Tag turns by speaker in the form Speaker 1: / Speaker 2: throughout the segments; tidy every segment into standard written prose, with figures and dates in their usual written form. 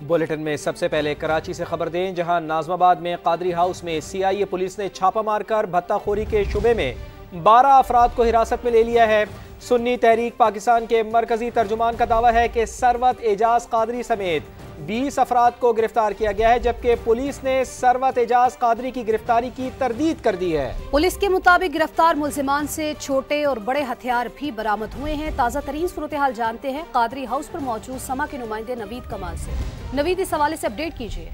Speaker 1: Bulletin में सबसे पहले कराची से खबर दें, जहां नाजमाबाद में कादरी हाउस में CIA पुलिस ने छापा मारकर भत्ताखोरी के शुबे में 12 अफराद को हिरासत में ले लिया है। सुन्नी तहरीक पाकिस्तान के मरकजी तर्जुमान का दावा है कि सरवत एजाज कादरी समेत 20 अफराद को गिरफ्तार किया गया है, जबकि पुलिस ने सरवत एजाज कादरी की गिरफ्तारी की तरदीद कर दी है।
Speaker 2: पुलिस के मुताबिक गिरफ्तार मुल्जिमान से छोटे और बड़े हथियार भी बरामद हुए हैं। ताज़ा तरीन सूरत हाल जानते हैं कादरी हाउस पर मौजूद समा के नुमाइंदे नवीद कमाल से। नवीद, इस हवाले से अपडेट कीजिए।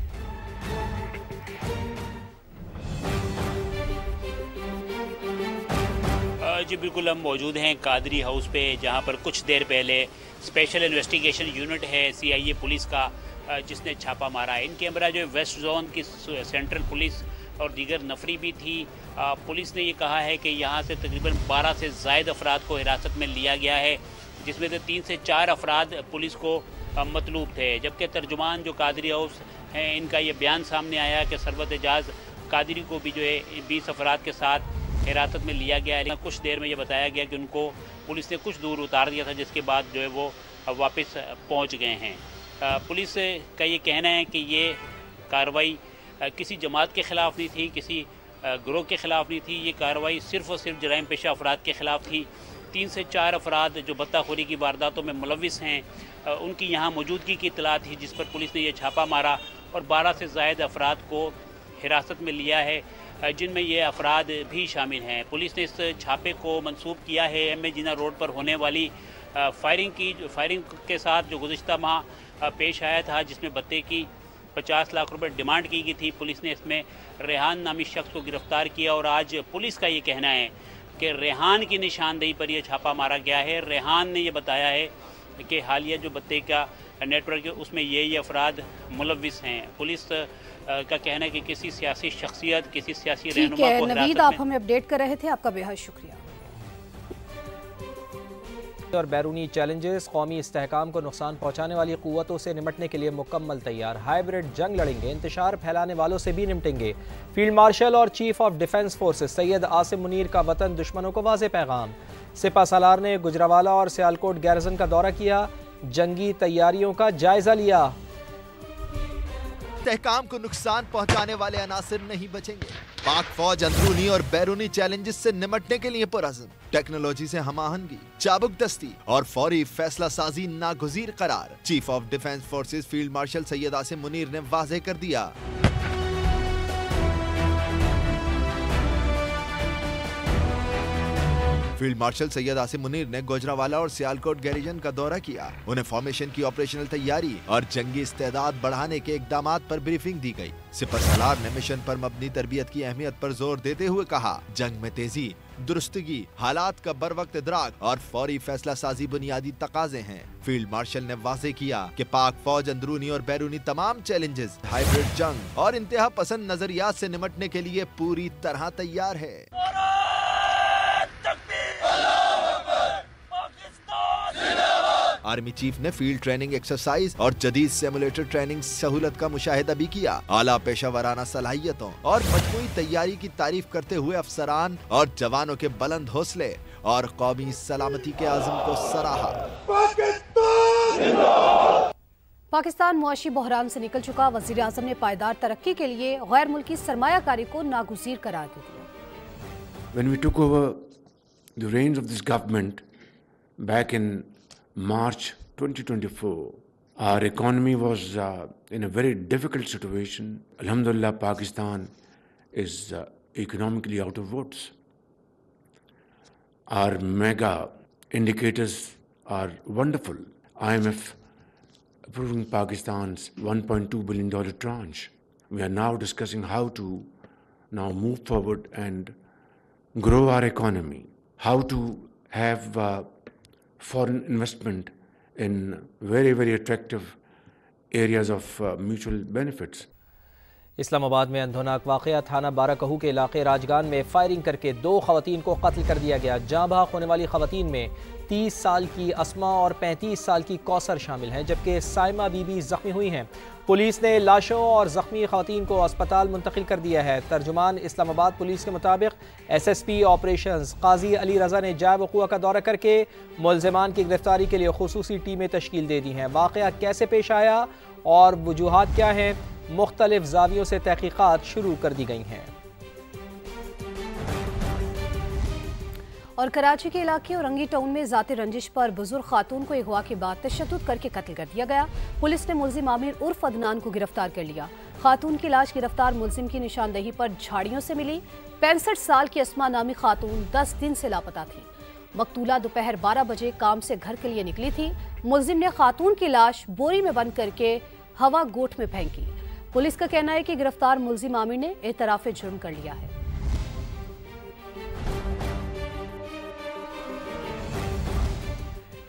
Speaker 3: जी बिल्कुल, हम मौजूद हैं कादरी हाउस पे, जहां पर कुछ देर पहले स्पेशल इन्वेस्टिगेशन यूनिट है CIA पुलिस का जिसने छापा मारा है। इनके अंदर जो वेस्ट जोन की सेंट्रल पुलिस और दीगर नफरी भी थी। पुलिस ने ये कहा है कि यहाँ से तकरीबन 12 से ज़ायद अफराद को हिरासत में लिया गया है, जिसमें से 3 से 4 अफराद पुलिस को मतलूब थे। जबकि तर्जुमान जो कादरी हाउस हैं, इनका ये बयान सामने आया कि सरवत एजाज कादरी को भी जो है 20 अफराद के साथ हिरासत में लिया गया है। कुछ देर में ये बताया गया कि उनको पुलिस ने कुछ दूर उतार दिया था, जिसके बाद जो है वो वापस पहुंच गए हैं। पुलिस का ये कहना है कि ये कार्रवाई किसी जमात के ख़िलाफ़ नहीं थी, किसी ग्रोह के ख़िलाफ़ नहीं थी। ये कार्रवाई सिर्फ़ और सिर्फ जराइम पेशा अफराद के ख़िलाफ़ थी। 3 से 4 अफराद जो भत्ताखोरी की वारदातों में मुलविस हैं, उनकी यहाँ मौजूदगी की इत्तला थी, जिस पर पुलिस ने यह छापा मारा और 12 से ज़ायद अफराद को हिरासत में लिया है, जिनमें ये अफराद भी शामिल हैं। पुलिस ने इस छापे को मंसूब किया है MA जिना रोड पर होने वाली फायरिंग के साथ जो गुज़िश्ता माह पेश आया था, जिसमें भत्ते की 50 लाख रुपए डिमांड की गई थी। पुलिस ने इसमें रेहान नामी शख्स को गिरफ्तार किया और आज पुलिस का ये कहना है कि रेहान की निशानदेही पर यह छापा मारा गया है। रेहान ने यह बताया है कि हालिया जो भत्ते का नेटवर्क है उसमें ये अफराद मुलविस हैं। पुलिस का कहना है कि किसी सियासी शख्सियत, किसी सियासी रहनुमा को
Speaker 2: नवीद, आप हमें अपडेट कर रहे थे, आपका बेहद शुक्रिया।
Speaker 1: और बैरूनी चैलेंजेस, कौमी इस्तेहकाम को नुकसान पहुंचाने वाली क़ुव्वतों से निमटने के लिए मुकम्मल तैयार। हाइब्रिड जंग लड़ेंगे, इंतशार फैलाने वालों से भी निपटेंगे। फील्ड मार्शल और chief of defence forces Syed Asim Munir का वतन दुश्मनों को वाज़ेह पैगाम। सिपा सालार ने गुजरावाला और सियालकोट गैरसन का दौरा किया, जंगी तैयारियों का जायजा लिया।
Speaker 4: इस्तेहकाम को नुकसान पहुंचाने वाले अनासिर नहीं बचेंगे। पाक फौज अंदरूनी और बैरूनी चैलेंजेस से निमटने के लिए पुरअज़्म। टेक्नोलॉजी से हमाहंगी, चाबुक दस्ती और फौरी फैसला साजी नागुज़ीर करार। Chief of defence forces field marshal Syed Asim Munir ने वाज़ेह कर दिया। फील्ड मार्शल सैयद आसिम मुनीर ने गुजरावाला और सियालकोट गैरिजन का दौरा किया। उन्हें फॉर्मेशन की ऑपरेशनल तैयारी और जंगी इस्तेदाद बढ़ाने के इकदामात पर ब्रीफिंग दी गई। सिपा सालार ने मिशन पर मबनी तरबियत की अहमियत पर जोर देते हुए कहा, जंग में तेजी, दुरुस्तगी, हालात का बर वक्त इदराक और फौरी फैसला साजी बुनियादी तकाजे हैं। फील्ड मार्शल ने वाज़ेह किया कि पाक फौज अंदरूनी और बैरूनी तमाम चैलेंजेस, हाइब्रिड जंग और इंतहा पसंद नजरियात से निमटने के लिए पूरी तरह तैयार है। आर्मी चीफ ने फील्ड ट्रेनिंग एक्सरसाइज और जदीद सिमुलेटर ट्रेनिंग सहूलत का मुशाहिदा भी किया। आला पेशावराना सलाहियतों और मजमूई तैयारी की तारीफ करते हुए अफसरान और जवानों के बुलंद हौसले और कौमी सलामती के आज़म को सराहा।
Speaker 2: पाकिस्तान मुआशी बहरान से निकल चुका, वज़ीर आज़म ने पायदार तरक्की के लिए गैर मुल्की सरमायाकारी को नागुज़ीर करार दे दिया।
Speaker 5: When we took over the reins of this government back in March 2024, our economy was in a very difficult situation. Alhamdulillah, Pakistan is economically out of woods. Our mega indicators are wonderful. IMF approving Pakistan's $1.2 billion tranche. We are now discussing how to now move forward and grow our economy, how to have foreign investment in very, very attractive areas of mutual benefits.
Speaker 1: Islamabad में अंधोनाक वाक़या, थाना बाराकहू के इलाके राजगान में firing करके 2 ख़वातीन को कत्ल कर दिया गया। जाँ बहक होने वाली ख़वातीन में 30 साल की अस्मा और 35 साल की कौसर शामिल हैं, जबकि साइमा बीबी जख्मी हुई हैं। पुलिस ने लाशों और जख्मी ख़वातीन को अस्पताल मुंतकिल कर दिया है। तर्जुमान इस्लामाबाद पुलिस के मुताबिक SSP ऑपरेशंस काजी अली रज़ा ने जाए वक़ूआ का दौरा करके मुल्ज़िमान की गिरफ्तारी के लिए खुसूसी टीमें तश्कील दे दी हैं। वाक़या कैसे पेश आया और वजूहात क्या हैं, मुख्तलिफ ज़ावियों से तहकीकात शुरू कर दी गई हैं।
Speaker 2: और कराची के इलाके औरंगी टाउन में जाती रंजिश पर बुजुर्ग खातून को अगवा के बाद तशद्दुद करके कत्ल कर दिया गया। पुलिस ने मुलजिम आमिर उर्फ अदनान को गिरफ्तार कर लिया। खातून की लाश गिरफ्तार मुलजिम की निशानदही पर झाड़ियों से मिली। 65 साल की अस्मा नामी खातून 10 दिन से लापता थी। मकतूला दोपहर 12 बजे काम से घर के लिए निकली थी। मुलजिम ने खातून की लाश बोरी में बंद करके हवा गोट में फेंकी। पुलिस का कहना है कि गिरफ्तार मुलजिम आमिर ने एतराफ़े जुर्म कर लिया है।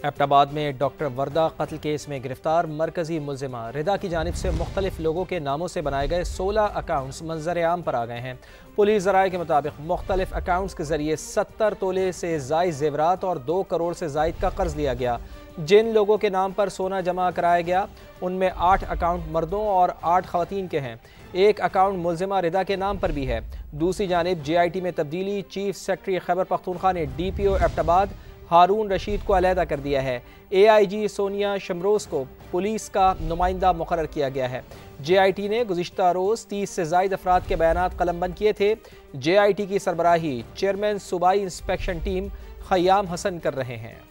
Speaker 1: एबटाबाद में डॉक्टर वर्दा कत्ल केस में गिरफ्तार मरकजी मुलजिमा रिदा की जानिब से मुख्तलिफ लोगों के नामों से बनाए गए 16 अकाउंट्स मंजर आम पर आ गए हैं। पुलिस ज़राए के मुताबिक मुख्तलिफ अकाउंट्स के जरिए 70 तोले से जायद जेवरात और 2 करोड़ से जायद का कर्ज लिया गया। जिन लोगों के नाम पर सोना जमा कराया गया उनमें 8 अकाउंट मर्दों और 8 खवातीन के हैं। एक अकाउंट मुलजिमा रिदा के नाम पर भी है। दूसरी जानिब JIT में तब्दीली, चीफ सेक्रेटरी खैबर पख्तूनख्वा ने DPO एबटाबाद हारून रशीद को अलहदा कर दिया है। AIG सोनिया शमरोज को पुलिस का नुमाइंदा मुकर्रर किया गया है। JIT ने गुज़िश्ता रोज़ 30 से ज़ायद अफराद के बयानात कलमबंद किए थे। JIT की सरबराही चेयरमैन सूबाई इंस्पेक्शन टीम खयाम हसन कर रहे हैं।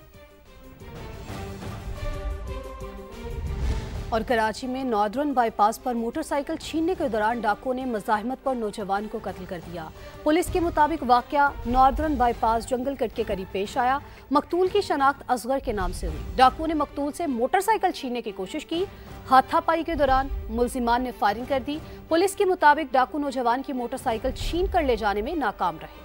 Speaker 2: और कराची में नॉर्दर्न बाईपास पर मोटरसाइकिल छीनने के दौरान डाकुओं ने मज़ाहमत पर नौजवान को कत्ल कर दिया। पुलिस के मुताबिक वाक़या नॉर्दर्न बाईपास जंगल कट के करीब पेश आया। मकतूल की शनाख्त असगर के नाम से हुई। डाकुओं ने मकतूल से मोटरसाइकिल छीनने की कोशिश की। हाथापाई के दौरान मुलजिमान ने फायरिंग कर दी। पुलिस के मुताबिक डाकू नौजवान की मोटरसाइकिल छीन कर ले जाने में नाकाम रहे।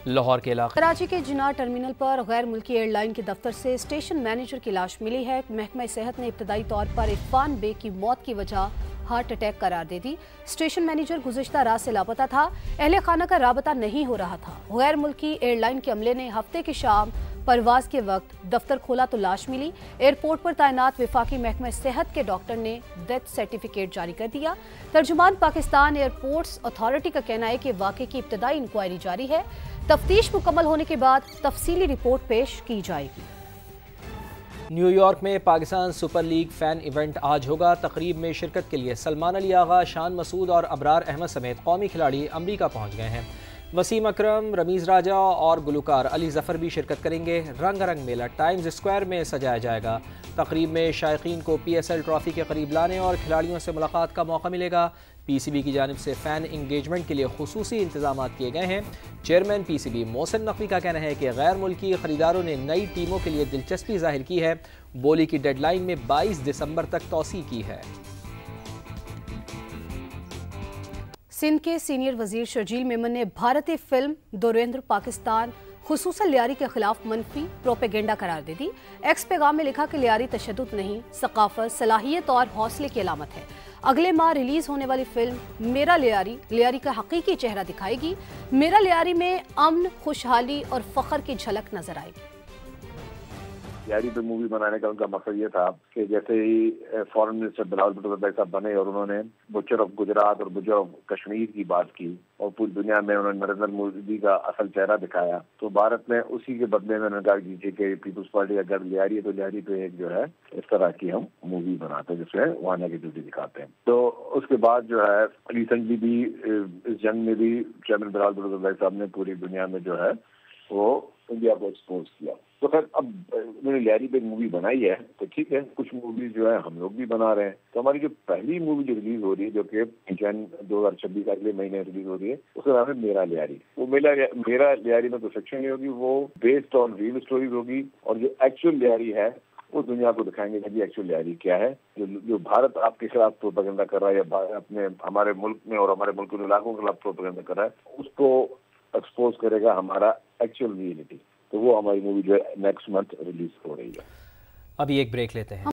Speaker 1: लाहौर के इलाके
Speaker 2: कराची के जिना टर्मिनल पर गैर मुल्की एयरलाइन के दफ्तर से स्टेशन मैनेजर की लाश मिली है। महकमा सेहत ने इब्तदाई तौर पर इरफान बे की मौत की वजह हार्ट अटैक करार दे दी। स्टेशन मैनेजर गुज़िश्ता रात से लापता था। अहले खाना का राबता नहीं हो रहा था। गैर मुल्की एयरलाइन के अमले ने हफ्ते की शाम परवाज के वक्त दफ्तर खोला तो लाश मिली। एयरपोर्ट पर तैनात विफाकी महकमा सेहत के डॉक्टर ने डेथ सर्टिफिकेट जारी कर दिया। तर्जुमान पाकिस्तान एयरपोर्ट्स अथॉरिटी का कहना है कि वाक़े की इब्तदाई इंक्वायरी जारी है। तफ्तीश मुकम्मल होने के बाद तफसीली रिपोर्ट पेश की जाएगी।
Speaker 1: न्यूयॉर्क में Pakistan super league fan event आज होगा। तकरीब में शिरकत के लिए सलमान अली आगा, शान मसूद और अबरार अहमद समेत कौमी खिलाड़ी अमरीका पहुंच गए हैं। वसीम अकरम, रमीज़ राजा और गुलकार अली जफ़र भी शिरकत करेंगे। रंगारंग मेला टाइम्स स्क्वायर में सजाया जाएगा। तकरीब में शायकीन को PSL ट्रॉफी के करीब लाने और खिलाड़ियों से मुलाकात का मौका मिलेगा। PCB की जानिब से फ़ैन इंगेजमेंट के लिए खुसूसी इंतजाम किए गए हैं। चेयरमैन PCB मोहसिन नकवी का कहना है कि गैर मुल्की खरीदारों ने नई टीमों के लिए दिलचस्पी जाहिर की है। बोली की डेडलाइन में 22 दिसंबर तक तौसी की है।
Speaker 2: सिंध के सीनियर वजीर शर्जील मेमन ने भारतीय फिल्म धुरंधर पाकिस्तान खुसूसन लियारी के खिलाफ मनफी प्रोपेगेंडा करार दे दी। एक्स पैगाम में लिखा कि लियारी तशद्दुद नहीं, सकाफत, सलाहियत और हौसले की अलामत है। अगले माह रिलीज होने वाली फिल्म मेरा लियारी का हकीकी चेहरा दिखाएगी। मेरा लियारी में अमन, खुशहाली और फख्र की झलक नजर आएगी।
Speaker 6: लियारी पे मूवी बनाने का उनका मकसद ये था कि जैसे ही फॉरेन मिनिस्टर बिलावल भुट्टो साहब बने और उन्होंने बुचर ऑफ गुजरात और बुचर ऑफ कश्मीर की बात की और पूरी दुनिया में उन्होंने नरेंद्र मोदी का असल चेहरा दिखाया, तो भारत में उसी के बदले में उन्होंने कहा कि पीपुल्स पार्टी अगर लियारी है तो लियारी पे एक जो है इस तरह की हम मूवी बनाते हैं जिसमें वहाँ नेगेटिविटी दिखाते हैं। तो उसके बाद जो है रिसेंटली भी इस जंग में भी चेयरमैन बिलावल भुट्टो साहब ने पूरी दुनिया में जो है वो इंडिया को एक्सपोज किया। तो खैर अब उन्होंने लियारी पे मूवी बनाई है तो ठीक है, कुछ मूवीज जो है हम लोग भी बना रहे हैं। तो हमारी जो पहली मूवी जो रिलीज हो रही है जो कि जन 2026 अगले महीने रिलीज हो रही है उसका नाम है मेरा लियारी। वो मेरा लियारी में तो फिक्शन नहीं होगी, वो बेस्ड ऑन रियल स्टोरीज होगी और जो एक्चुअल लियारी है वो दुनिया को दिखाएंगे कि एक्चुअल लियारी क्या है। जो भारत आपके खिलाफ प्रोपेगेंडा कर रहा है या अपने हमारे मुल्क में और हमारे मुल्क के इलाकों के खिलाफ प्रोपेगेंडा कर रहा है उसको एक्सपोज करेगा हमारा एक्चुअल रियलिटी। तो वो हमारी मूवी जो है नेक्स्ट मंथ रिलीज हो रही है।
Speaker 1: अभी एक ब्रेक लेते हैं।